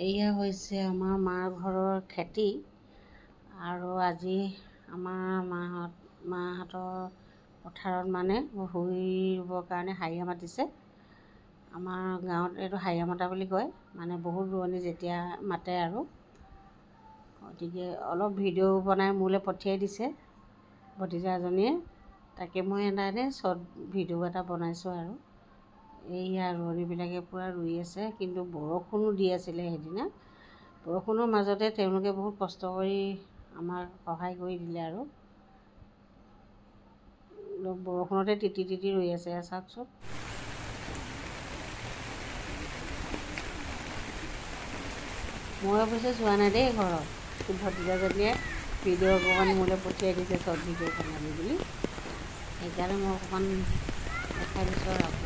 এয়া হৈছে আমাৰ মাৰ ঘৰৰ খেতি আৰু আজি আমাৰ মাহঁতৰ পথাৰত মানে ভুই ৰুবৰ কাৰণে হাৰিয়া মাতিছে। আমাৰ গাঁৱত এইটো হাৰিয়া মতা বুলি কয়, মানে বহুত ৰোৱনী যেতিয়া মাতে আৰু। গতিকে অলপ ভিডিঅ' বনাই মোলৈ পঠিয়াই দিছে ভতিজাজনীয়ে, তাকে মই এনেই শ্বৰ্ট ভিডিঅ' এটা বনাইছোঁ আৰু। এইয়া ৰোৱনীবিলাকে পূৰা ৰুই আছে, কিন্তু বৰষুণো দি আছিলে সেইদিনা। বৰষুণৰ মাজতে তেওঁলোকে বহুত কষ্ট কৰি আমাক সহায় কৰি দিলে আৰু। বৰষুণতে তিতি তিতি ৰুই আছে, চাওকচোন। মই অৱশ্যে যোৱা নাই দেই ঘৰত, ভতিজাজনীয়ে ভিডিঅ' অকণমান মোলৈ পঠিয়াই দিছে শ্বৰ্ট ভিডিঅ' বনাবি বুলি, সেইকাৰণে মই অকণমান দেখাই দিছোঁ আৰু।